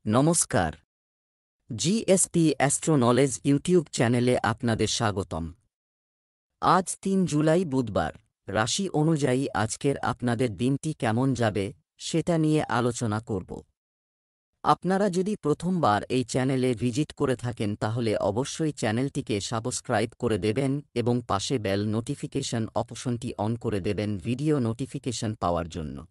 নমস্কার। GSP astro knowledge YouTube চ্যানেলে আপনাদের স্বাগতম। আজ ৩ জুলাই বুধবার। রাশি অনুযায়ী আজকের আপনাদের দিনটি কেমন যাবে সেটা নিয়ে আলোচনা করব। আপনারা যদি প্রথমবার এই চ্যানেলে ভিজিট করে থাকেন তাহলে অবশ্যই চ্যানেলটিকে সাবস্ক্রাইব করে দেবেন এবং পাশে বেল নোটিফিকেশন অপশনটি অন করে দেবেন ভিডিও নোটিফিকেশন পাওয়ার জন্য।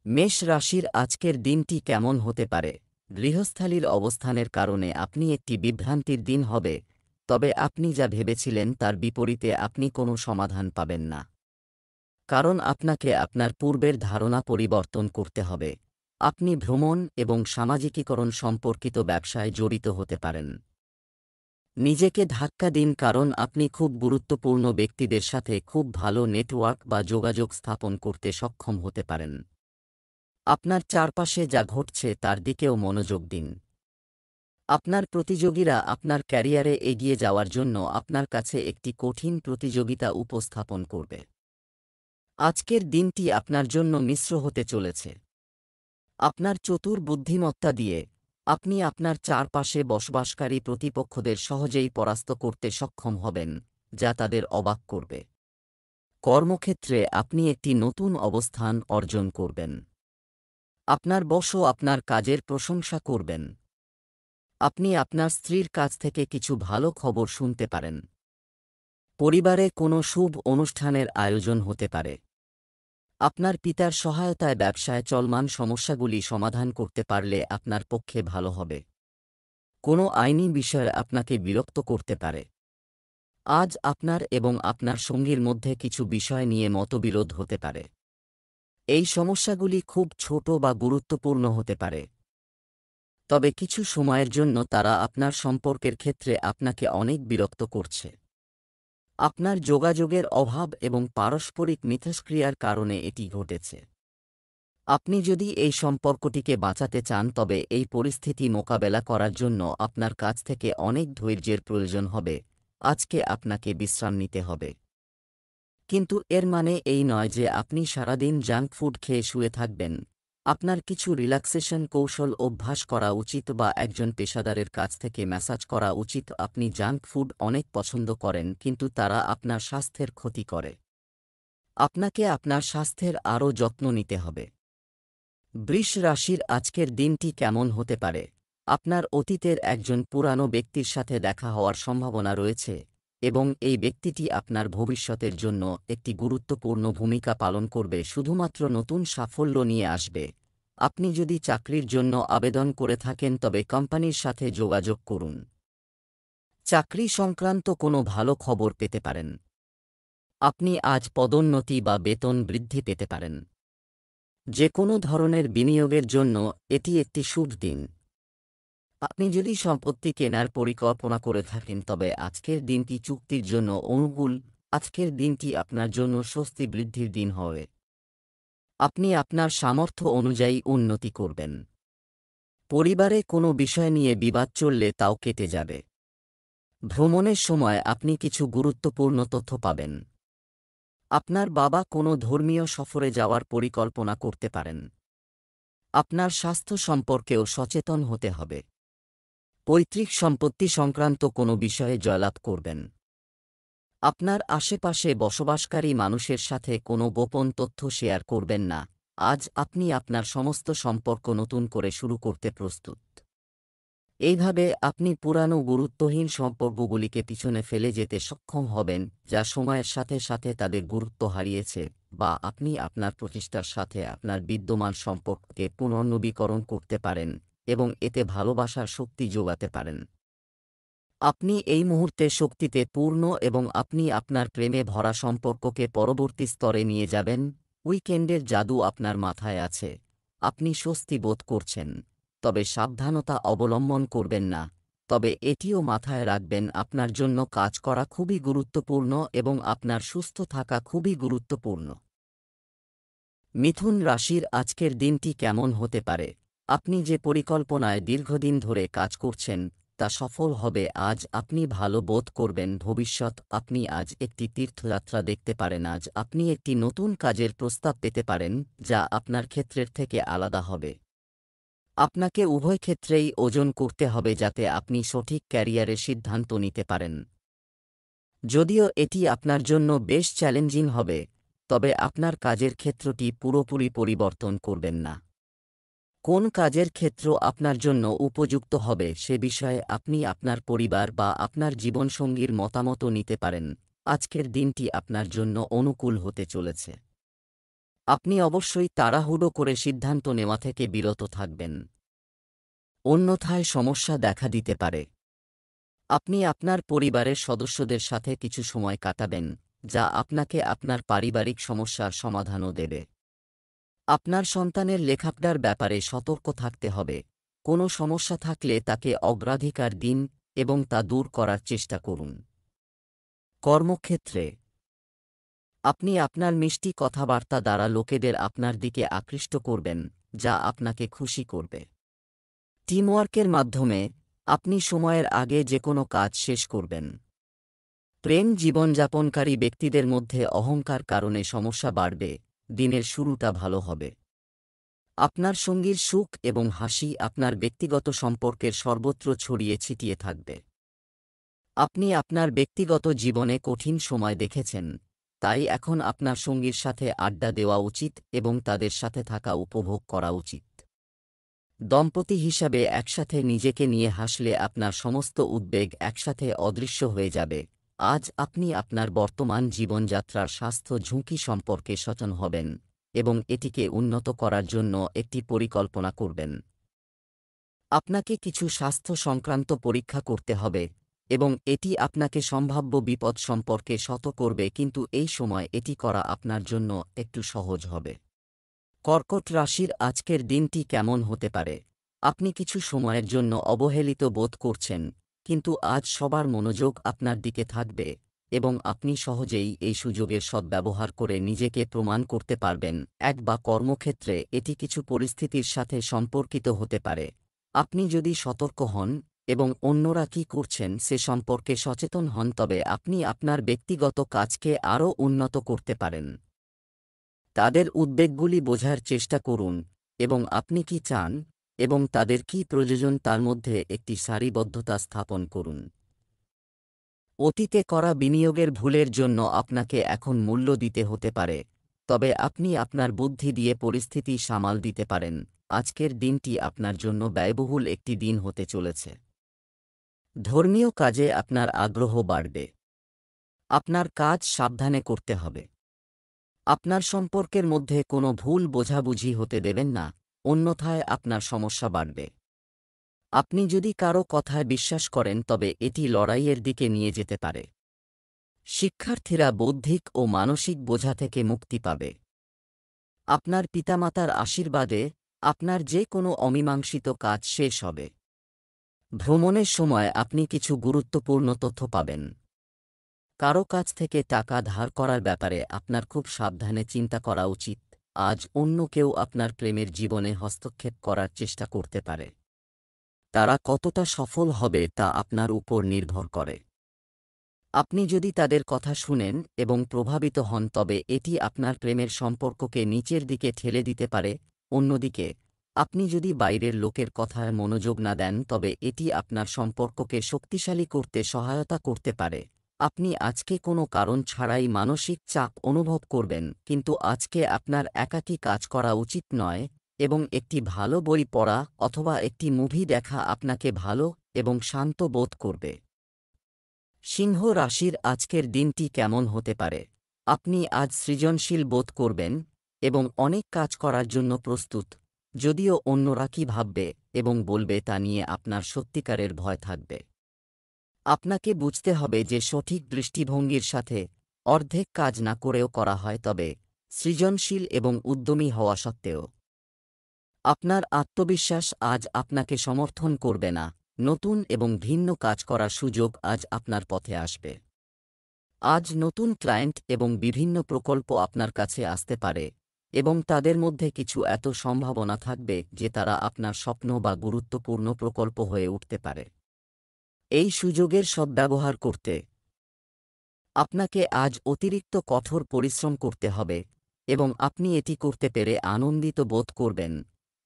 মেষ রাশির আজকের দিনটি কেমন হতে পারে? গৃহস্থালির অবস্থানের কারণে আপনি একটি বিভ্রান্তির দিন হবে, তবে আপনি যা ভেবেছিলেন তার বিপরীতে আপনি কোনো সমাধান পাবেন না। কারণ আপনাকে আপনার পূর্বের ধারণা পরিবর্তন করতে হবে। আপনি ভ্রমণ এবং সামাজিকীকরণ সম্পর্কিত ব্যবসায় জড়িত হতে পারেন। নিজেকে ধাক্কা দিন, কারণ আপনি খুব গুরুত্বপূর্ণ ব্যক্তিদের সাথে খুব ভালো নেটওয়ার্ক বা যোগাযোগ স্থাপন করতে সক্ষম হতে পারেন। আপনার চারপাশে যা ঘটছে তার দিকেও মনোযোগ দিন। আপনার প্রতিযোগীরা আপনার ক্যারিয়ারে এগিয়ে যাওয়ার জন্য আপনার কাছে একটি কঠিন প্রতিযোগিতা উপস্থাপন করবে। আজকের দিনটি আপনার জন্য মিশ্র হতে চলেছে। আপনার চতুর বুদ্ধিমত্তা দিয়ে আপনি আপনার চারপাশে বসবাসকারী প্রতিপক্ষদের সহজেই পরাস্ত করতে সক্ষম হবেন, যা তাদের অবাক করবে। কর্মক্ষেত্রে আপনি একটি নতুন অবস্থান অর্জন করবেন। আপনার বসও আপনার কাজের প্রশংসা করবেন। আপনি আপনার স্ত্রীর কাছ থেকে কিছু ভালো খবর শুনতে পারেন। পরিবারে কোনো শুভ অনুষ্ঠানের আয়োজন হতে পারে। আপনার পিতার সহায়তায় ব্যবসায় চলমান সমস্যাগুলি সমাধান করতে পারলে আপনার পক্ষে ভালো হবে। কোনো আইনি বিষয় আপনাকে বিরক্ত করতে পারে। আজ আপনার এবং আপনার সঙ্গীর মধ্যে কিছু বিষয় নিয়ে মতবিরোধ হতে পারে। এই সমস্যাগুলি খুব ছোট বা গুরুত্বপূর্ণ হতে পারে, তবে কিছু সময়ের জন্য তারা আপনার সম্পর্কের ক্ষেত্রে আপনাকে অনেক বিরক্ত করছে। আপনার যোগাযোগের অভাব এবং পারস্পরিক মিথস্ক্রিয়ার কারণে এটি ঘটেছে। আপনি যদি এই সম্পর্কটিকে বাঁচাতে চান তবে এই পরিস্থিতি মোকাবেলা করার জন্য আপনার কাছ থেকে অনেক ধৈর্যের প্রয়োজন হবে। আজকে আপনাকে বিশ্রাম নিতে হবে। কিন্তু এর মানে এই নয় যে আপনি সারাদিন জাঙ্ক ফুড খেয়ে শুয়ে থাকবেন। আপনার কিছু রিল্যাক্সেশন কৌশল অভ্যাস করা উচিত বা একজন পেশাদারের কাছ থেকে ম্যাসাজ করা উচিত। আপনি জাঙ্ক ফুড অনেক পছন্দ করেন, কিন্তু তারা আপনার স্বাস্থ্যের ক্ষতি করে। আপনাকে আপনার স্বাস্থ্যের আরও যত্ন নিতে হবে। বৃষ রাশির আজকের দিনটি কেমন হতে পারে? আপনার অতীতের একজন পুরানো ব্যক্তির সাথে দেখা হওয়ার সম্ভাবনা রয়েছে এবং এই ব্যক্তিটি আপনার ভবিষ্যতের জন্য একটি গুরুত্বপূর্ণ ভূমিকা পালন করবে, শুধুমাত্র নতুন সাফল্য নিয়ে আসবে। আপনি যদি চাকরির জন্য আবেদন করে থাকেন তবে কোম্পানির সাথে যোগাযোগ করুন। চাকরি সংক্রান্ত কোনো ভালো খবর পেতে পারেন। আপনি আজ পদোন্নতি বা বেতন বৃদ্ধি পেতে পারেন। যে কোনো ধরনের বিনিয়োগের জন্য এটি একটি শুভ দিন। আপনি যদি সম্পত্তি কেনার পরিকল্পনা করে থাকেন তবে আজকের দিনটি চুক্তির জন্য অনুকূল। আজকের দিনটি আপনার জন্য স্বস্তি বৃদ্ধির দিন হবে। আপনি আপনার সামর্থ্য অনুযায়ী উন্নতি করবেন। পরিবারে কোনো বিষয় নিয়ে বিবাদ চললে তাও কেটে যাবে। ভ্রমণের সময় আপনি কিছু গুরুত্বপূর্ণ তথ্য পাবেন। আপনার বাবা কোনো ধর্মীয় সফরে যাওয়ার পরিকল্পনা করতে পারেন। আপনার স্বাস্থ্য সম্পর্কেও সচেতন হতে হবে। পৈতৃক সম্পত্তি সংক্রান্ত কোনো বিষয়ে জয়লাভ করবেন। আপনার আশেপাশে বসবাসকারী মানুষের সাথে কোনো গোপন তথ্য শেয়ার করবেন না। আজ আপনি আপনার সমস্ত সম্পর্ক নতুন করে শুরু করতে প্রস্তুত। এইভাবে আপনি পুরানো গুরুত্বহীন সম্পর্কগুলিকে পিছনে ফেলে যেতে সক্ষম হবেন, যা সময়ের সাথে সাথে তাদের গুরুত্ব হারিয়েছে, বা আপনি আপনার প্রচেষ্টার সাথে আপনার বিদ্যমান সম্পর্ককে পুনর্নবীকরণ করতে পারেন এবং এতে ভালোবাসার শক্তি যোগাতে পারেন। আপনি এই মুহূর্তে শক্তিতে পূর্ণ এবং আপনি আপনার প্রেমে ভরা সম্পর্ককে পরবর্তী স্তরে নিয়ে যাবেন। উইকেন্ডের জাদু আপনার মাথায় আছে। আপনি স্বস্তি বোধ করছেন, তবে সাবধানতা অবলম্বন করবেন না। তবে এটিও মাথায় রাখবেন, আপনার জন্য কাজ করা খুবই গুরুত্বপূর্ণ এবং আপনার সুস্থ থাকা খুবই গুরুত্বপূর্ণ। মিথুন রাশির আজকের দিনটি কেমন হতে পারে? আপনি যে পরিকল্পনায় দীর্ঘদিন ধরে কাজ করছেন তা সফল হবে। আজ আপনি ভালো বোধ করবেন। ভবিষ্যৎ আপনি আজ একটি তীর্থযাত্রা দেখতে পারেন। আজ আপনি একটি নতুন কাজের প্রস্তাব পেতে পারেন যা আপনার ক্ষেত্রের থেকে আলাদা হবে। আপনাকে উভয় ক্ষেত্রেই ওজন করতে হবে যাতে আপনি সঠিক ক্যারিয়ারের সিদ্ধান্ত নিতে পারেন। যদিও এটি আপনার জন্য বেশ চ্যালেঞ্জিং হবে, তবে আপনার কাজের ক্ষেত্রটি পুরোপুরি পরিবর্তন করবেন না। কোন কাজের ক্ষেত্র আপনার জন্য উপযুক্ত হবে সে বিষয়ে আপনি আপনার পরিবার বা আপনার জীবনসঙ্গীর মতামতও নিতে পারেন। আজকের দিনটি আপনার জন্য অনুকূল হতে চলেছে। আপনি অবশ্যই তাড়াহুড়ো করে সিদ্ধান্ত নেওয়া থেকে বিরত থাকবেন, অন্যথায় সমস্যা দেখা দিতে পারে। আপনি আপনার পরিবারের সদস্যদের সাথে কিছু সময় কাটাবেন, যা আপনাকে আপনার পারিবারিক সমস্যার সমাধানও দেবে। আপনার সন্তানের লেখাপড়ার ব্যাপারে সতর্ক থাকতে হবে। কোনো সমস্যা থাকলে তাকে অগ্রাধিকার দিন এবং তা দূর করার চেষ্টা করুন। কর্মক্ষেত্রে আপনি আপনার মিষ্টি কথাবার্তা দ্বারা লোকেদের আপনার দিকে আকৃষ্ট করবেন, যা আপনাকে খুশি করবে। টিমওয়ার্কের মাধ্যমে আপনি সময়ের আগে যে কোনো কাজ শেষ করবেন। প্রেম জীবনযাপনকারী ব্যক্তিদের মধ্যে অহংকার কারণে সমস্যা বাড়বে, দিনের শুরুটা ভালো হবে। আপনার সঙ্গীর সুখ এবং হাসি আপনার ব্যক্তিগত সম্পর্কের সর্বত্র ছড়িয়ে ছিটিয়ে থাকবে। আপনি আপনার ব্যক্তিগত জীবনে কঠিন সময় দেখেছেন, তাই এখন আপনার সঙ্গীর সাথে আড্ডা দেওয়া উচিত এবং তাদের সাথে থাকা উপভোগ করা উচিত। দম্পতি হিসাবে একসাথে নিজেকে নিয়ে হাসলে আপনার সমস্ত উদ্বেগ একসাথে অদৃশ্য হয়ে যাবে। আজ আপনি আপনার বর্তমান জীবনযাত্রার স্বাস্থ্য ঝুঁকি সম্পর্কে সচেতন হবেন এবং এটিকে উন্নত করার জন্য একটি পরিকল্পনা করবেন। আপনাকে কিছু স্বাস্থ্য সংক্রান্ত পরীক্ষা করতে হবে এবং এটি আপনাকে সম্ভাব্য বিপদ সম্পর্কে সতর্ক করবে, কিন্তু এই সময় এটি করা আপনার জন্য একটু সহজ হবে। কর্কট রাশির আজকের দিনটি কেমন হতে পারে? আপনি কিছু সময়ের জন্য অবহেলিত বোধ করছেন, কিন্তু আজ সবার মনোযোগ আপনার দিকে থাকবে এবং আপনি সহজেই এই সুযোগের সদ্ব্যবহার করে নিজেকে প্রমাণ করতে পারবেন। বা কর্মক্ষেত্রে এটি কিছু পরিস্থিতির সাথে সম্পর্কিত হতে পারে। আপনি যদি সতর্ক হন এবং অন্যরা কী করছেন সে সম্পর্কে সচেতন হন, তবে আপনি আপনার ব্যক্তিগত কাজকে আরও উন্নত করতে পারেন। তাদের উদ্বেগগুলি বোঝার চেষ্টা করুন এবং আপনি কি চান এবং তাদের কি প্রয়োজন তার মধ্যে একটি সারিবদ্ধতা স্থাপন করুন। অতীতে করা বিনিয়োগের ভুলের জন্য আপনাকে এখন মূল্য দিতে হতে পারে, তবে আপনি আপনার বুদ্ধি দিয়ে পরিস্থিতি সামাল দিতে পারেন। আজকের দিনটি আপনার জন্য ব্যয়বহুল একটি দিন হতে চলেছে। ধর্মীয় কাজে আপনার আগ্রহ বাড়বে। আপনার কাজ সাবধানে করতে হবে। আপনার সম্পর্কের মধ্যে কোনো ভুল বোঝাবুঝি হতে দেবেন না, অন্যথায় আপনার সমস্যা বাড়বে। আপনি যদি কারো কথায় বিশ্বাস করেন তবে এটি লড়াইয়ের দিকে নিয়ে যেতে পারে। শিক্ষার্থীরা বৌদ্ধিক ও মানসিক বোঝা থেকে মুক্তি পাবে। আপনার পিতামাতার আশীর্বাদে আপনার যে কোনো অমীমাংসিত কাজ শেষ হবে। ভ্রমণের সময় আপনি কিছু গুরুত্বপূর্ণ তথ্য পাবেন। কারো কাছ থেকে টাকা ধার করার ব্যাপারে আপনার খুব সাবধানে চিন্তা করা উচিত। আজ অন্য কেউ আপনার প্রেমের জীবনে হস্তক্ষেপ করার চেষ্টা করতে পারে। তারা কতটা সফল হবে তা আপনার উপর নির্ভর করে। আপনি যদি তাদের কথা শুনেন এবং প্রভাবিত হন তবে এটি আপনার প্রেমের সম্পর্ককে নিচের দিকে ঠেলে দিতে পারে। অন্যদিকে আপনি যদি বাইরের লোকের কথায় মনোযোগ না দেন তবে এটি আপনার সম্পর্ককে শক্তিশালী করতে সহায়তা করতে পারে। আপনি আজকে কোনো কারণ ছাড়াই মানসিক চাপ অনুভব করবেন, কিন্তু আজকে আপনার একাকী কাজ করা উচিত নয় এবং একটি ভালো বই পড়া অথবা একটি মুভি দেখা আপনাকে ভালো এবং শান্ত বোধ করবে। সিংহ রাশির আজকের দিনটি কেমন হতে পারে? আপনি আজ সৃজনশীল বোধ করবেন এবং অনেক কাজ করার জন্য প্রস্তুত, যদিও অন্যরা কী ভাববে এবং বলবে তা নিয়ে আপনার সত্যিকারের ভয় থাকবে। আপনাকে বুঝতে হবে যে সঠিক দৃষ্টিভঙ্গির সাথে অর্ধেক কাজ না করেও করা হয়, তবে সৃজনশীল এবং উদ্যমী হওয়া সত্ত্বেও আপনার আত্মবিশ্বাস আজ আপনাকে সমর্থন করবে না। নতুন এবং ভিন্ন কাজ করার সুযোগ আজ আপনার পথে আসবে। আজ নতুন ক্লায়েন্ট এবং বিভিন্ন প্রকল্প আপনার কাছে আসতে পারে এবং তাদের মধ্যে কিছু এত সম্ভাবনা থাকবে যে তারা আপনার স্বপ্ন বা গুরুত্বপূর্ণ প্রকল্প হয়ে উঠতে পারে। এই সুযোগের সদ্ব্যবহার করতে আপনাকে আজ অতিরিক্ত কঠোর পরিশ্রম করতে হবে এবং আপনি এটি করতে পেরে আনন্দিত বোধ করবেন।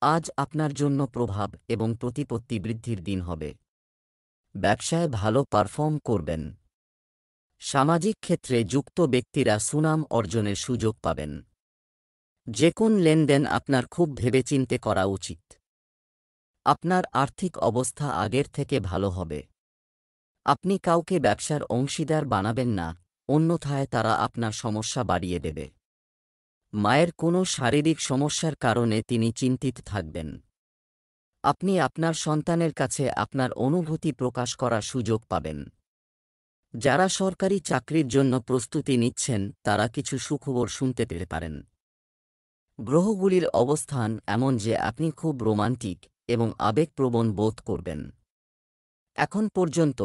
আজ আপনার জন্য প্রভাব এবং প্রতিপত্তি বৃদ্ধির দিন হবে। ব্যবসায় ভালো পারফর্ম করবেন। সামাজিক ক্ষেত্রে যুক্ত ব্যক্তিরা সুনাম অর্জনের সুযোগ পাবেন। যে কোন লেনদেন আপনার খুব ভেবেচিন্তে করা উচিত। আপনার আর্থিক অবস্থা আগের থেকে ভালো হবে। আপনি কাউকে ব্যবসার অংশীদার বানাবেন না, অন্যথায় তারা আপনার সমস্যা বাড়িয়ে দেবে। মায়ের কোনো শারীরিক সমস্যার কারণে তিনি চিন্তিত থাকবেন। আপনি আপনার সন্তানের কাছে আপনার অনুভূতি প্রকাশ করার সুযোগ পাবেন। যারা সরকারি চাকরির জন্য প্রস্তুতি নিচ্ছেন তারা কিছু সুখবর শুনতে পেতে পারেন। গ্রহগুলির অবস্থান এমন যে আপনি খুব রোমান্টিক এবং আবেগপ্রবণ বোধ করবেন। এখন পর্যন্ত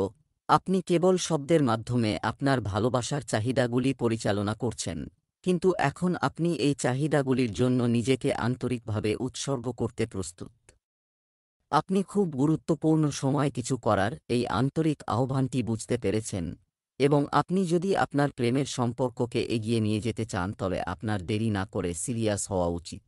আপনি কেবল শব্দের মাধ্যমে আপনার ভালোবাসার চাহিদাগুলি পরিচালনা করছেন, কিন্তু এখন আপনি এই চাহিদাগুলির জন্য নিজেকে আন্তরিকভাবে উৎসর্গ করতে প্রস্তুত। আপনি খুব গুরুত্বপূর্ণ সময় কিছু করার এই আন্তরিক আহ্বানটি বুঝতে পেরেছেন, এবং আপনি যদি আপনার প্রেমের সম্পর্ককে এগিয়ে নিয়ে যেতে চান তবে আপনার দেরি না করে সিরিয়াস হওয়া উচিত।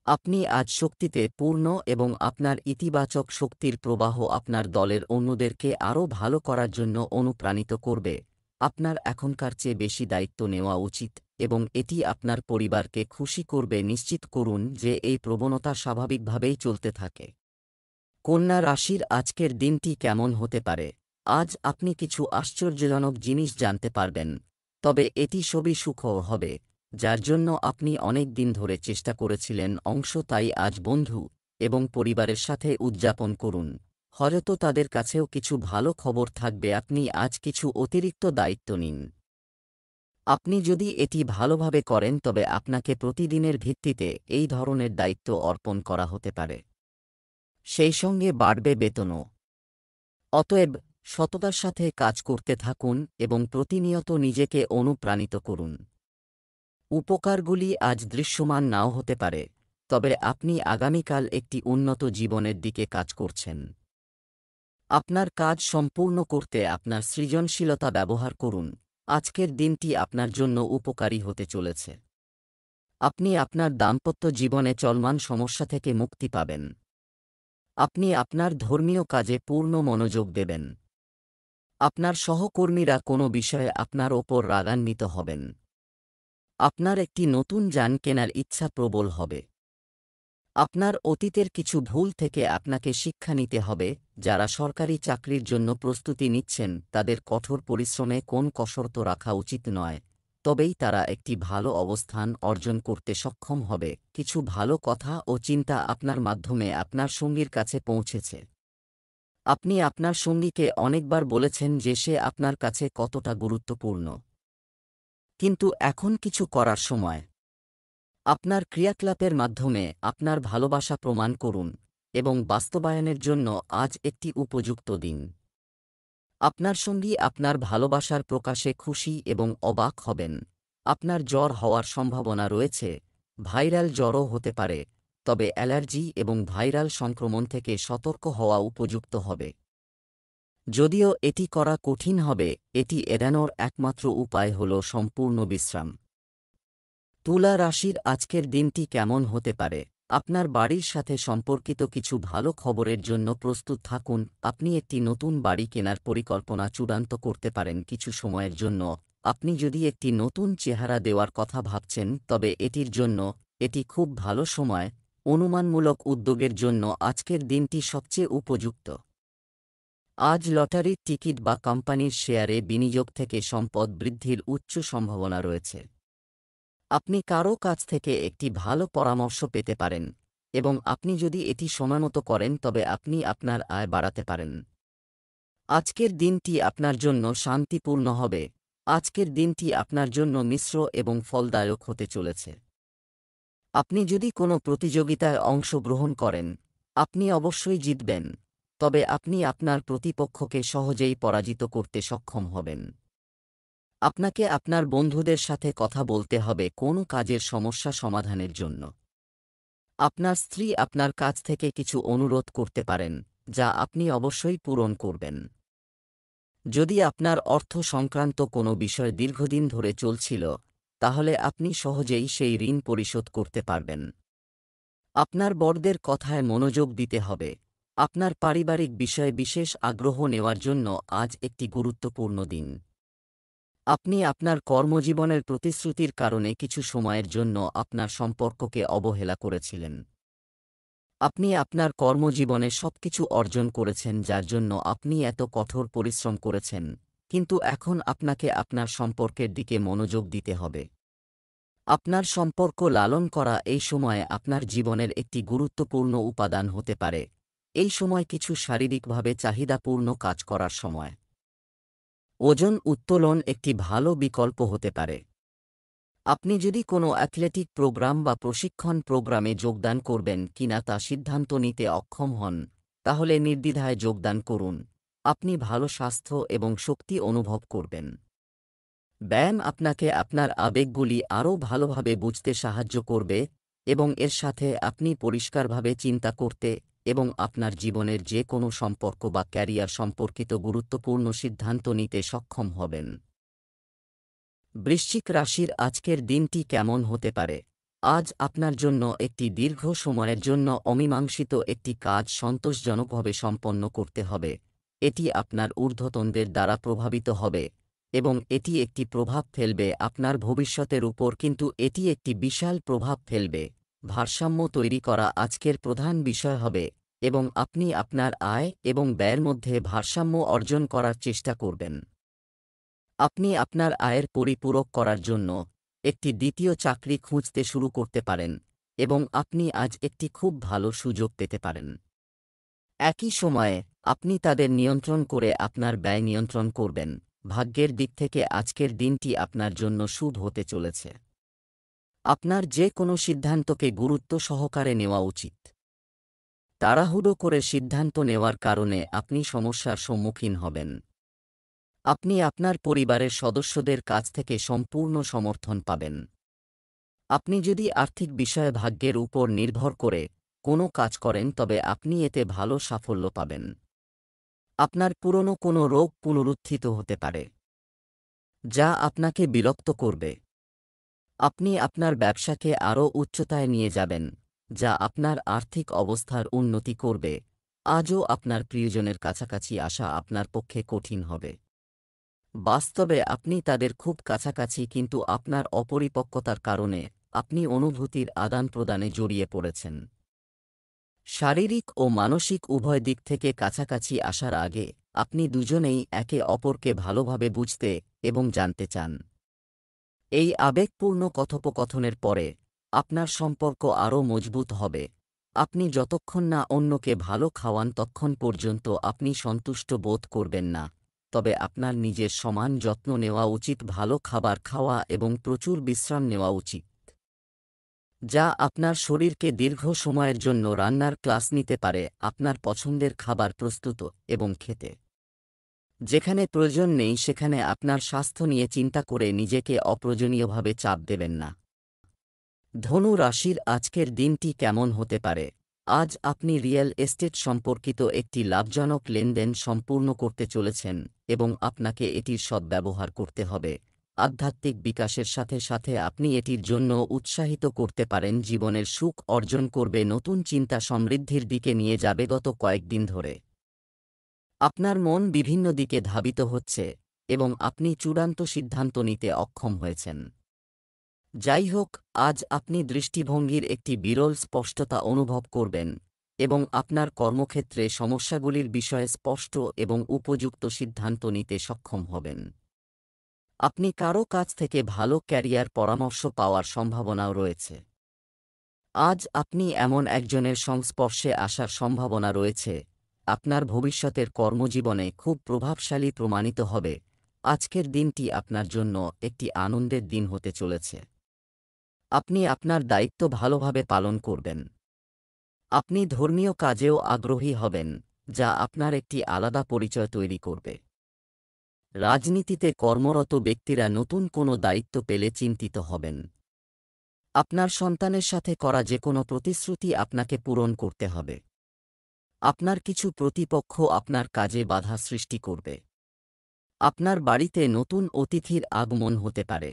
আপনি আজ শক্তিতে পূর্ণ এবং আপনার ইতিবাচক শক্তির প্রবাহ আপনার দলের অন্যদেরকে আরও ভালো করার জন্য অনুপ্রাণিত করবে। আপনার এখনকার চেয়ে বেশি দায়িত্ব নেওয়া উচিত এবং এটি আপনার পরিবারকে খুশি করবে। নিশ্চিত করুন যে এই প্রবণতা স্বাভাবিকভাবেই চলতে থাকে। কন্যা রাশির আজকের দিনটি কেমন হতে পারে? আজ আপনি কিছু আশ্চর্যজনক জিনিস জানতে পারবেন, তবে এটি সবই সুখবর হবে, যার জন্য আপনি অনেক দিন ধরে চেষ্টা করেছিলেন তাই আজ বন্ধু এবং পরিবারের সাথে উদযাপন করুন। হয়তো তাদের কাছেও কিছু ভালো খবর থাকবে। আপনি আজ কিছু অতিরিক্ত দায়িত্ব নিন। আপনি যদি এটি ভালোভাবে করেন তবে আপনাকে প্রতিদিনের ভিত্তিতে এই ধরনের দায়িত্ব অর্পণ করা হতে পারে। সেই সঙ্গে বাড়বে বেতনও। অতএব সততার সাথে কাজ করতে থাকুন এবং প্রতিনিয়ত নিজেকে অনুপ্রাণিত করুন। উপকারগুলি আজ দৃশ্যমান নাও হতে পারে, তবে আপনি আগামীকাল একটি উন্নত জীবনের দিকে কাজ করছেন। আপনার কাজ সম্পূর্ণ করতে আপনার সৃজনশীলতা ব্যবহার করুন। আজকের দিনটি আপনার জন্য উপকারী হতে চলেছে। আপনি আপনার দাম্পত্য জীবনে চলমান সমস্যা থেকে মুক্তি পাবেন। আপনি আপনার ধর্মীয় কাজে পূর্ণ মনোযোগ দেবেন। আপনার সহকর্মীরা কোনো বিষয়ে আপনার ওপর রাগান্বিত হবেন। আপনার একটি নতুন যান কেনার ইচ্ছা প্রবল হবে। আপনার অতীতের কিছু ভুল থেকে আপনাকে শিক্ষা নিতে হবে। যারা সরকারি চাকরির জন্য প্রস্তুতি নিচ্ছেন তাদের কঠোর পরিশ্রমে কোন কসরত রাখা উচিত নয়, তবেই তারা একটি ভালো অবস্থান অর্জন করতে সক্ষম হবে। কিছু ভালো কথা ও চিন্তা আপনার মাধ্যমে আপনার সঙ্গীর কাছে পৌঁছেছে। আপনি আপনার সঙ্গীকে অনেকবার বলেছেন যে সে আপনার কাছে কতটা গুরুত্বপূর্ণ, কিন্তু এখন কিছু করার সময়। আপনার ক্রিয়াকলাপের মাধ্যমে আপনার ভালোবাসা প্রমাণ করুন এবং বাস্তবায়নের জন্য আজ একটি উপযুক্ত দিন। আপনার সঙ্গী আপনার ভালোবাসার প্রকাশে খুশি এবং অবাক হবেন। আপনার জ্বর হওয়ার সম্ভাবনা রয়েছে, ভাইরাল জ্বরও হতে পারে, তবে অ্যালার্জি এবং ভাইরাল সংক্রমণ থেকে সতর্ক হওয়া উপযুক্ত হবে। যদিও এটি করা কঠিন হবে, এটি এড়ানোর একমাত্র উপায় হল সম্পূর্ণ বিশ্রাম। তুলা রাশির আজকের দিনটি কেমন হতে পারে? আপনার বাড়ির সাথে সম্পর্কিত কিছু ভালো খবরের জন্য প্রস্তুত থাকুন। আপনি একটি নতুন বাড়ি কেনার পরিকল্পনা চূড়ান্ত করতে পারেন কিছু সময়ের জন্য। আপনি যদি একটি নতুন চেহারা দেওয়ার কথা ভাবছেন তবে এটির জন্য এটি খুব ভালো সময়। অনুমানমূলক উদ্যোগের জন্য আজকের দিনটি সবচেয়ে উপযুক্ত। আজ লটারির টিকিট বা কোম্পানির শেয়ারে বিনিয়োগ থেকে সম্পদ বৃদ্ধির উচ্চ সম্ভাবনা রয়েছে। আপনি কারও কাছ থেকে একটি ভালো পরামর্শ পেতে পারেন এবং আপনি যদি এটি সময়মতো করেন তবে আপনি আপনার আয় বাড়াতে পারেন। আজকের দিনটি আপনার জন্য শান্তিপূর্ণ হবে। আজকের দিনটি আপনার জন্য মিশ্র এবং ফলদায়ক হতে চলেছে। আপনি যদি কোনো প্রতিযোগিতায় অংশগ্রহণ করেন, আপনি অবশ্যই জিতবেন, তবে আপনি আপনার প্রতিপক্ষকে সহজেই পরাজিত করতে সক্ষম হবেন। আপনাকে আপনার বন্ধুদের সাথে কথা বলতে হবে কোনো কাজের সমস্যা সমাধানের জন্য। আপনার স্ত্রী আপনার কাছ থেকে কিছু অনুরোধ করতে পারেন, যা আপনি অবশ্যই পূরণ করবেন। যদি আপনার অর্থ সংক্রান্ত কোনো বিষয় দীর্ঘদিন ধরে চলছিল, তাহলে আপনি সহজেই সেই ঋণ পরিশোধ করতে পারবেন। আপনার বড়দের কথায় মনোযোগ দিতে হবে। আপনার পারিবারিক বিষয়ে বিশেষ আগ্রহ নেওয়ার জন্য আজ একটি গুরুত্বপূর্ণ দিন। আপনি আপনার কর্মজীবনের প্রতিশ্রুতির কারণে কিছু সময়ের জন্য আপনার সম্পর্ককে অবহেলা করেছিলেন। আপনি আপনার কর্মজীবনে সবকিছু অর্জন করেছেন যার জন্য আপনি এত কঠোর পরিশ্রম করেছেন, কিন্তু এখন আপনাকে আপনার সম্পর্কের দিকে মনোযোগ দিতে হবে। আপনার সম্পর্ক লালন করা এই সময়ে আপনার জীবনের একটি গুরুত্বপূর্ণ উপাদান হতে পারে। এই সময় কিছু শারীরিকভাবে চাহিদাপূর্ণ কাজ করার সময়। ওজন উত্তোলন একটি ভালো বিকল্প হতে পারে। আপনি যদি কোনো অ্যাথলেটিক প্রোগ্রাম বা প্রশিক্ষণ প্রোগ্রামে যোগদান করবেন কিনা তা সিদ্ধান্ত নিতে অক্ষম হন, তাহলে নির্দ্বিধায় যোগদান করুন। আপনি ভালো স্বাস্থ্য এবং শক্তি অনুভব করবেন। ব্যায়াম আপনাকে আপনার আবেগগুলি আরও ভালোভাবে বুঝতে সাহায্য করবে এবং এর সাথে আপনি পরিষ্কারভাবে চিন্তা করতে এবং আপনার জীবনের যে কোনো সম্পর্ক বা ক্যারিয়ার সম্পর্কিত গুরুত্বপূর্ণ সিদ্ধান্ত নিতে সক্ষম হবেন। বৃশ্চিক রাশির আজকের দিনটি কেমন হতে পারে? আজ আপনার জন্য একটি দীর্ঘ সময়ের জন্য অমীমাংসিত একটি কাজ সন্তোষজনকভাবে সম্পন্ন করতে হবে। এটি আপনার ঊর্ধ্বতনদের দ্বারা প্রভাবিত হবে এবং এটি একটি প্রভাব ফেলবে আপনার ভবিষ্যতের উপর, কিন্তু এটি একটি বিশাল প্রভাব ফেলবে। ভারসাম্য তৈরি করা আজকের প্রধান বিষয় হবে এবং আপনি আপনার আয় এবং ব্যয়ের মধ্যে ভারসাম্য অর্জন করার চেষ্টা করবেন। আপনি আপনার আয়ের পরিপূরক করার জন্য একটি দ্বিতীয় চাকরি খুঁজতে শুরু করতে পারেন এবং আপনি আজ একটি খুব ভালো সুযোগ পেতে পারেন। একই সময়ে আপনি তাদের নিয়ন্ত্রণ করে আপনার ব্যয় নিয়ন্ত্রণ করবেন। ভাগ্যের দিক থেকে আজকের দিনটি আপনার জন্য শুভ হতে চলেছে। আপনার যে কোনো সিদ্ধান্তকে গুরুত্ব সহকারে নেওয়া উচিত। তাড়াহুড়ো করে সিদ্ধান্ত নেওয়ার কারণে আপনি সমস্যার সম্মুখীন হবেন। আপনি আপনার পরিবারের সদস্যদের কাছ থেকে সম্পূর্ণ সমর্থন পাবেন। আপনি যদি আর্থিক বিষয়ে ভাগ্যের উপর নির্ভর করে কোনো কাজ করেন তবে আপনি এতে ভালো সাফল্য পাবেন। আপনার পুরনো কোনো রোগ পুনরুত্থিত হতে পারে, যা আপনাকে বিরক্ত করবে। আপনি আপনার ব্যবসাকে আরও উচ্চতায় নিয়ে যাবেন, যা আপনার আর্থিক অবস্থার উন্নতি করবে। আজও আপনার প্রিয়জনের কাছাকাছি আসা আপনার পক্ষে কঠিন হবে। বাস্তবে আপনি তাদের খুব কাছাকাছি, কিন্তু আপনার অপরিপক্কতার কারণে আপনি অনুভূতির আদান-প্রদানে জড়িয়ে পড়েছেন। শারীরিক ও মানসিক উভয় দিক থেকে কাছাকাছি আসার আগে আপনি দুজনেই একে অপরকে ভালোভাবে বুঝতে এবং জানতে চান। এই আবেগপূর্ণ কথোপকথনের পরে আপনার সম্পর্ক আরও মজবুত হবে। আপনি যতক্ষণ না অন্যকে ভালো খাওয়ান ততক্ষণ পর্যন্ত আপনি সন্তুষ্ট বোধ করবেন না। তবে আপনার নিজের সমান যত্ন নেওয়া উচিত। ভালো খাবার খাওয়া এবং প্রচুর বিশ্রাম নেওয়া উচিত, যা আপনার শরীরকে দীর্ঘ সময়ের জন্য রান্নার ক্লাস নিতে পারে। আপনার পছন্দের খাবার প্রস্তুত এবং খেতে যেখানে প্রয়োজন নেই সেখানে আপনার স্বাস্থ্য নিয়ে চিন্তা করে নিজেকে অপ্রয়োজনীয়ভাবে চাপ দেবেন না। ধনু রাশির আজকের দিনটি কেমন হতে পারে? আজ আপনি রিয়েল এস্টেট সম্পর্কিত একটি লাভজনক লেনদেন সম্পূর্ণ করতে চলেছেন এবং আপনাকে এটির সদ্ব্যবহার করতে হবে। আধ্যাত্মিক বিকাশের সাথে সাথে আপনি এটির জন্য উৎসাহিত করতে পারেন। জীবনের সুখ অর্জন করবে, নতুন চিন্তা সমৃদ্ধির দিকে নিয়ে যাবে। গত কয়েকদিন ধরে আপনার মন বিভিন্ন দিকে ধাবিত হচ্ছে এবং আপনি চূড়ান্ত সিদ্ধান্ত নিতে অক্ষম হয়েছেন। যাই হোক, আজ আপনি দৃষ্টিভঙ্গির একটি বিরল স্পষ্টতা অনুভব করবেন এবং আপনার কর্মক্ষেত্রে সমস্যাগুলির বিষয়ে স্পষ্ট এবং উপযুক্ত সিদ্ধান্ত নিতে সক্ষম হবেন। আপনি কারও কাছ থেকে ভালো ক্যারিয়ার পরামর্শ পাওয়ার সম্ভাবনাও রয়েছে। আজ আপনি এমন একজনের সংস্পর্শে আসার সম্ভাবনা রয়েছে আপনার ভবিষ্যতের কর্মজীবনে খুব প্রভাবশালী প্রমাণিত হবে। আজকের দিনটি আপনার জন্য একটি আনন্দের দিন হতে চলেছে। আপনি আপনার দায়িত্ব ভালোভাবে পালন করবেন। আপনি ধর্মীয় কাজেও আগ্রহী হবেন, যা আপনার একটি আলাদা পরিচয় তৈরি করবে। রাজনীতিতে কর্মরত ব্যক্তিরা নতুন কোনো দায়িত্ব পেলে চিন্তিত হবেন। আপনার সন্তানের সাথে করা যে কোনো প্রতিশ্রুতি আপনাকে পূরণ করতে হবে। আপনার কিছু প্রতিপক্ষ আপনার কাজে বাধা সৃষ্টি করবে। আপনার বাড়িতে নতুন অতিথির আগমন হতে পারে।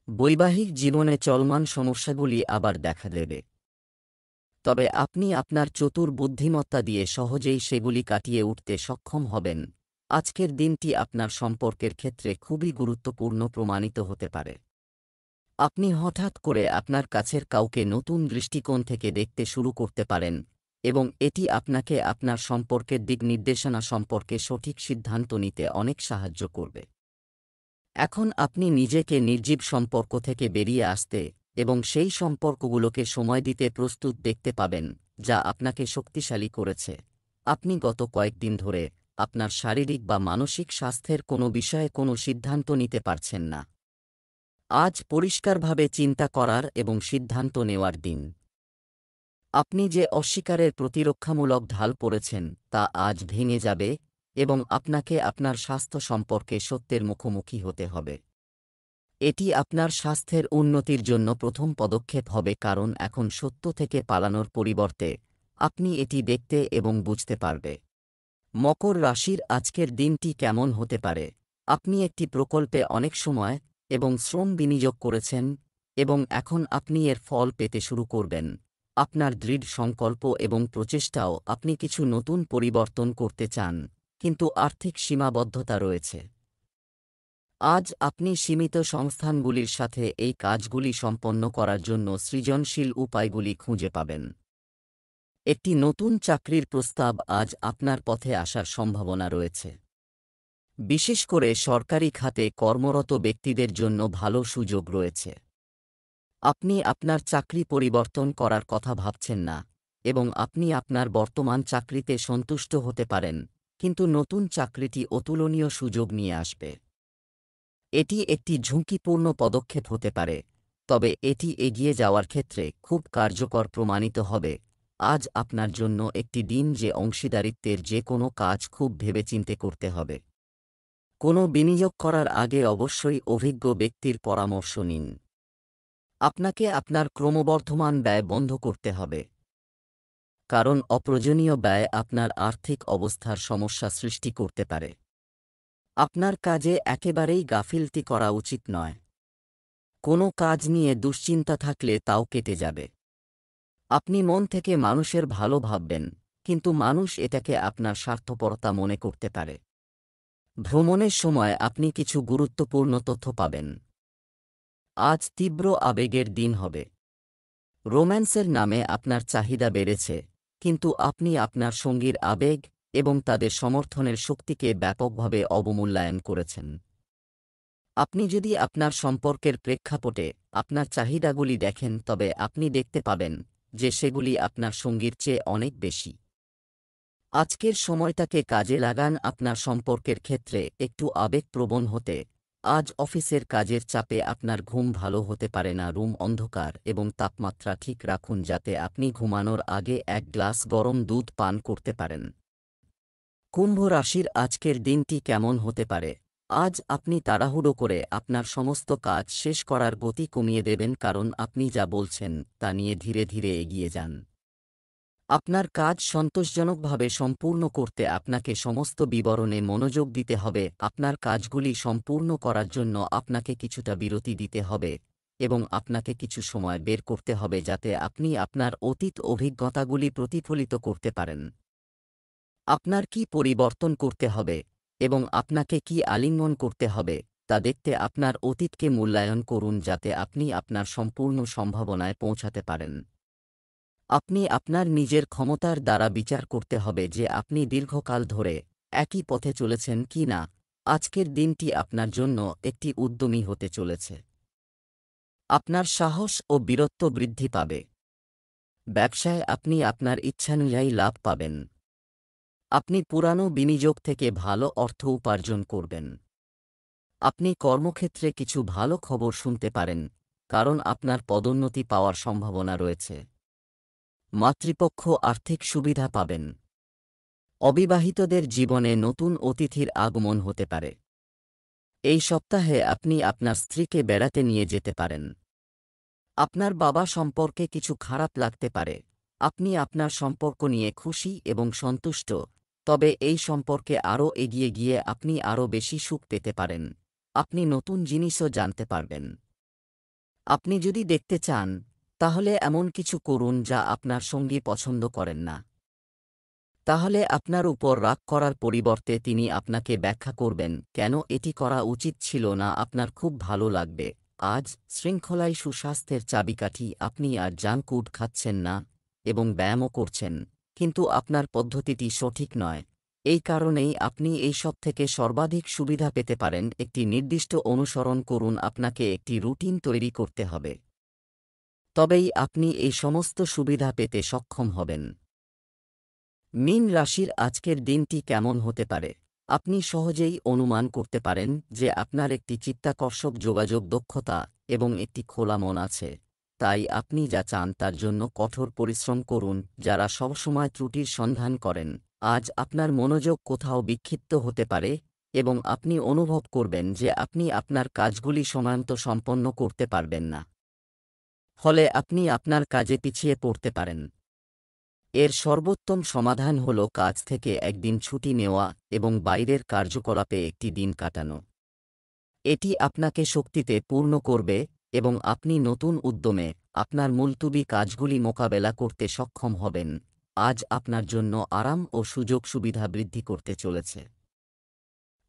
বৈবাহিক জীবনে চলমান সমস্যাগুলি আবার দেখা দেবে। তবে আপনি আপনার চতুর বুদ্ধিমত্তা দিয়ে সহজেই সেগুলি কাটিয়ে উঠতে সক্ষম হবেন। আজকের দিনটি আপনার সম্পর্কের ক্ষেত্রে খুবই গুরুত্বপূর্ণ প্রমাণিত হতে পারে। আপনি হঠাৎ করে আপনার কাছের কাউকে নতুন দৃষ্টিকোণ থেকে দেখতে শুরু করতে পারেন এবং এটি আপনাকে আপনার সম্পর্কের দিক নির্দেশনা সম্পর্কে সঠিক সিদ্ধান্ত নিতে অনেক সাহায্য করবে। এখন আপনি নিজেকে নির্জীব সম্পর্ক থেকে বেরিয়ে আসতে এবং সেই সম্পর্কগুলোকে সময় দিতে প্রস্তুত দেখতে পাবেন, যা আপনাকে শক্তিশালী করেছে। আপনি গত কয়েকদিন ধরে আপনার শারীরিক বা মানসিক স্বাস্থ্যের কোনো বিষয়ে কোনো সিদ্ধান্ত নিতে পারছেন না। আজ পরিষ্কারভাবে চিন্তা করার এবং সিদ্ধান্ত নেওয়ার দিন। আপনি যে অস্বীকারের প্রতিরক্ষামূলক ঢাল পড়েছেন তা আজ ভেঙে যাবে এবং আপনাকে আপনার স্বাস্থ্য সম্পর্কে সত্যের মুখোমুখি হতে হবে। এটি আপনার স্বাস্থ্যের উন্নতির জন্য প্রথম পদক্ষেপ হবে, কারণ এখন সত্য থেকে পালানোর পরিবর্তে আপনি এটি দেখতে এবং বুঝতে পারবে। মকর রাশির আজকের দিনটি কেমন হতে পারে? আপনি একটি প্রকল্পে অনেক সময় এবং শ্রম বিনিয়োগ করেছেন এবং এখন আপনি এর ফল পেতে শুরু করবেন। আপনার দৃঢ় সংকল্প এবং প্রচেষ্টাও আপনি কিছু নতুন পরিবর্তন করতে চান, কিন্তু আর্থিক সীমাবদ্ধতা রয়েছে। আজ আপনি সীমিত সংস্থানগুলির সাথে এই কাজগুলি সম্পন্ন করার জন্য সৃজনশীল উপায়গুলি খুঁজে পাবেন। একটি নতুন চাকরির প্রস্তাব আজ আপনার পথে আসার সম্ভাবনা রয়েছে। বিশেষ করে সরকারি খাতে কর্মরত ব্যক্তিদের জন্য ভালো সুযোগ রয়েছে। আপনি আপনার চাকরি পরিবর্তন করার কথা ভাবছেন না এবং আপনি আপনার বর্তমান চাকরিতে সন্তুষ্ট হতে পারেন, কিন্তু নতুন চাকরিটি অতুলনীয় সুযোগ নিয়ে আসবে। এটি একটি ঝুঁকিপূর্ণ পদক্ষেপ হতে পারে, তবে এটি এগিয়ে যাওয়ার ক্ষেত্রে খুব কার্যকর প্রমাণিত হবে। আজ আপনার জন্য একটি দিন যে অংশীদারিত্বের যে কোনো কাজ খুব ভেবেচিন্তে করতে হবে। কোনো বিনিয়োগ করার আগে অবশ্যই অভিজ্ঞ ব্যক্তির পরামর্শ নিন। আপনাকে আপনার ক্রমবর্ধমান ব্যয় বন্ধ করতে হবে, কারণ অপ্রয়োজনীয় ব্যয় আপনার আর্থিক অবস্থার সমস্যা সৃষ্টি করতে পারে। আপনার কাজে একেবারেই গাফিলতি করা উচিত নয়। কোনো কাজ নিয়ে দুশ্চিন্তা থাকলে তাও কেটে যাবে। আপনি মন থেকে মানুষের ভালো ভাববেন, কিন্তু মানুষ এটাকে আপনার স্বার্থপরতা মনে করতে পারে। ভ্রমণের সময় আপনি কিছু গুরুত্বপূর্ণ তথ্য পাবেন। আজ তীব্র আবেগের দিন হবে। রোম্যান্সের নামে আপনার চাহিদা বেড়েছে, কিন্তু আপনি আপনার সঙ্গীর আবেগ এবং তাদের সমর্থনের শক্তিকে ব্যাপকভাবে অবমূল্যায়ন করেছেন। আপনি যদি আপনার সম্পর্কের প্রেক্ষাপটে আপনার চাহিদাগুলি দেখেন, তবে আপনি দেখতে পাবেন যে সেগুলি আপনার সঙ্গীর চেয়ে অনেক বেশি। আজকের সময়টাকে কাজে লাগান আপনার সম্পর্কের ক্ষেত্রে একটু আবেগপ্রবণ হতে। আজ অফিসের কাজের চাপে আপনার ঘুম ভালো হতে পারে না। রুম অন্ধকার এবং তাপমাত্রা ঠিক রাখুন যাতে আপনি ঘুমানোর আগে এক গ্লাস গরম দুধ পান করতে পারেন। কুম্ভ রাশির আজকের দিনটি কেমন হতে পারে? আজ আপনি তাড়াহুড়ো করে আপনার সমস্ত কাজ শেষ করার গতি কমিয়ে দেবেন, কারণ আপনি যা বলছেন তা নিয়ে ধীরে ধীরে এগিয়ে যান। আপনার কাজ সন্তোষজনকভাবে সম্পূর্ণ করতে আপনাকে সমস্ত বিবরণে মনোযোগ দিতে হবে। আপনার কাজগুলি সম্পূর্ণ করার জন্য আপনাকে কিছুটা বিরতি দিতে হবে এবং আপনাকে কিছু সময় বের করতে হবে যাতে আপনি আপনার অতীত অভিজ্ঞতাগুলি প্রতিফলিত করতে পারেন। আপনার কি পরিবর্তন করতে হবে এবং আপনাকে কি আলিঙ্গন করতে হবে তা দেখতে আপনার অতীতকে মূল্যায়ন করুন, যাতে আপনি আপনার সম্পূর্ণ সম্ভাবনায় পৌঁছাতে পারেন। আপনি আপনার নিজের ক্ষমতার দ্বারা বিচার করতে হবে যে আপনি দীর্ঘকাল ধরে একই পথে চলেছেন কি না। আজকের দিনটি আপনার জন্য একটি উদ্যমী হতে চলেছে। আপনার সাহস ও বীরত্ব বৃদ্ধি পাবে। ব্যবসায় আপনি আপনার ইচ্ছানুযায়ী লাভ পাবেন। আপনি পুরানো বিনিয়োগ থেকে ভালো অর্থ উপার্জন করবেন। আপনি কর্মক্ষেত্রে কিছু ভালো খবর শুনতে পারেন, কারণ আপনার পদোন্নতি পাওয়ার সম্ভাবনা রয়েছে। মাতৃপক্ষ আর্থিক সুবিধা পাবেন। অবিবাহিতদের জীবনে নতুন অতিথির আগমন হতে পারে। এই সপ্তাহে আপনি আপনার স্ত্রীকে বেড়াতে নিয়ে যেতে পারেন। আপনার বাবা সম্পর্কে কিছু খারাপ লাগতে পারে। আপনি আপনার সম্পর্ক নিয়ে খুশি এবং সন্তুষ্ট, তবে এই সম্পর্কে আরও এগিয়ে গিয়ে আপনি আরও বেশি সুখ পেতে পারেন। আপনি নতুন জিনিসও জানতে পারবেন। আপনি যদি দেখতে চান তাহলে এমন কিছু করুন যা আপনার সঙ্গী পছন্দ করেন না। তাহলে আপনার উপর রাগ করার পরিবর্তে তিনি আপনাকে ব্যাখ্যা করবেন কেন এটি করা উচিত ছিল না। আপনার খুব ভালো লাগবে। আজ শৃঙ্খলাই সুস্বাস্থ্যের চাবিকাঠি। আপনি আর জাঙ্ক ফুড খাচ্ছেন না এবং ব্যায়ামও করছেন, কিন্তু আপনার পদ্ধতিটি সঠিক নয়। এই কারণেই আপনি এইসব থেকে সর্বাধিক সুবিধা পেতে পারেন। একটি নির্দিষ্ট অনুসরণ করুন। আপনাকে একটি রুটিন তৈরি করতে হবে, তবেই আপনি এই সমস্ত সুবিধা পেতে সক্ষম হবেন। মীন রাশির আজকের দিনটি কেমন হতে পারে? আপনি সহজেই অনুমান করতে পারেন যে আপনার একটি চিত্তাকর্ষক যোগাযোগ দক্ষতা এবং একটি খোলা মন আছে। তাই আপনি যা চান তার জন্য কঠোর পরিশ্রম করুন। যারা সবসময় ত্রুটির সন্ধান করেন, আজ আপনার মনোযোগ কোথাও বিক্ষিপ্ত হতে পারে এবং আপনি অনুভব করবেন যে আপনি আপনার কাজগুলি সময়মতো সম্পন্ন করতে পারবেন না। ফলে আপনি আপনার কাজে পিছিয়ে পড়তে পারেন। এর সর্বোত্তম সমাধান হল কাজ থেকে একদিন ছুটি নেওয়া এবং বাইরের কার্যকলাপে একটি দিন কাটানো। এটি আপনাকে শক্তিতে পূর্ণ করবে এবং আপনি নতুন উদ্যমে আপনার মুলতুবি কাজগুলি মোকাবেলা করতে সক্ষম হবেন। আজ আপনার জন্য আরাম ও সুযোগ সুবিধা বৃদ্ধি করতে চলেছে।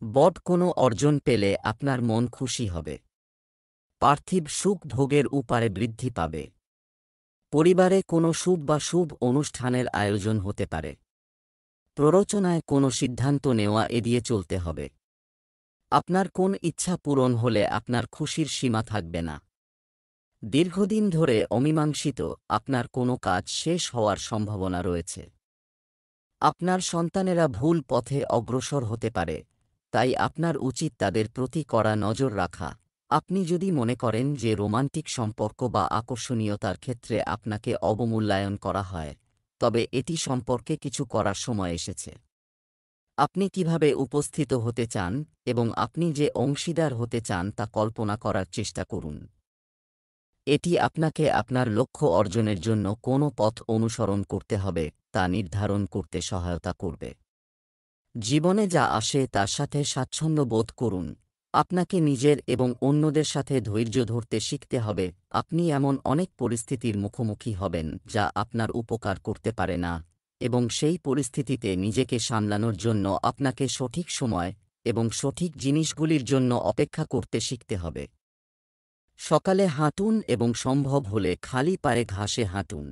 বড় কোনো অর্জন পেলে আপনার মন খুশি হবে। পার্থিব সুখ ভোগের উপারে বৃদ্ধি পাবে। পরিবারে কোনো শুভ বা শুভ অনুষ্ঠানের আয়োজন হতে পারে। প্ররোচনায় কোনো সিদ্ধান্ত নেওয়া এড়িয়ে চলতে হবে। আপনার কোন ইচ্ছা পূরণ হলে আপনার খুশির সীমা থাকবে না। দীর্ঘদিন ধরে অমীমাংসিত আপনার কোনো কাজ শেষ হওয়ার সম্ভাবনা রয়েছে। আপনার সন্তানেরা ভুল পথে অগ্রসর হতে পারে, তাই আপনার উচিত তাদের প্রতি কড়া নজর রাখা। আপনি যদি মনে করেন যে রোমান্টিক সম্পর্ক বা আকর্ষণীয়তার ক্ষেত্রে আপনাকে অবমূল্যায়ন করা হয়, তবে এটি সম্পর্কে কিছু করার সময় এসেছে। আপনি কিভাবে উপস্থিত হতে চান এবং আপনি যে অংশীদার হতে চান তা কল্পনা করার চেষ্টা করুন। এটি আপনাকে আপনার লক্ষ্য অর্জনের জন্য কোন পথ অনুসরণ করতে হবে তা নির্ধারণ করতে সহায়তা করবে। জীবনে যা আসে তার সাথে স্বাচ্ছন্দ্য বোধ করুন। আপনাকে নিজের এবং অন্যদের সাথে ধৈর্য ধরতে শিখতে হবে। আপনি এমন অনেক পরিস্থিতির মুখোমুখি হবেন যা আপনার উপকার করতে পারে না, এবং সেই পরিস্থিতিতে নিজেকে সামলানোর জন্য আপনাকে সঠিক সময় এবং সঠিক জিনিসগুলির জন্য অপেক্ষা করতে শিখতে হবে। সকালে হাঁটুন এবং সম্ভব হলে খালি পায়ে ঘাসে হাঁটুন।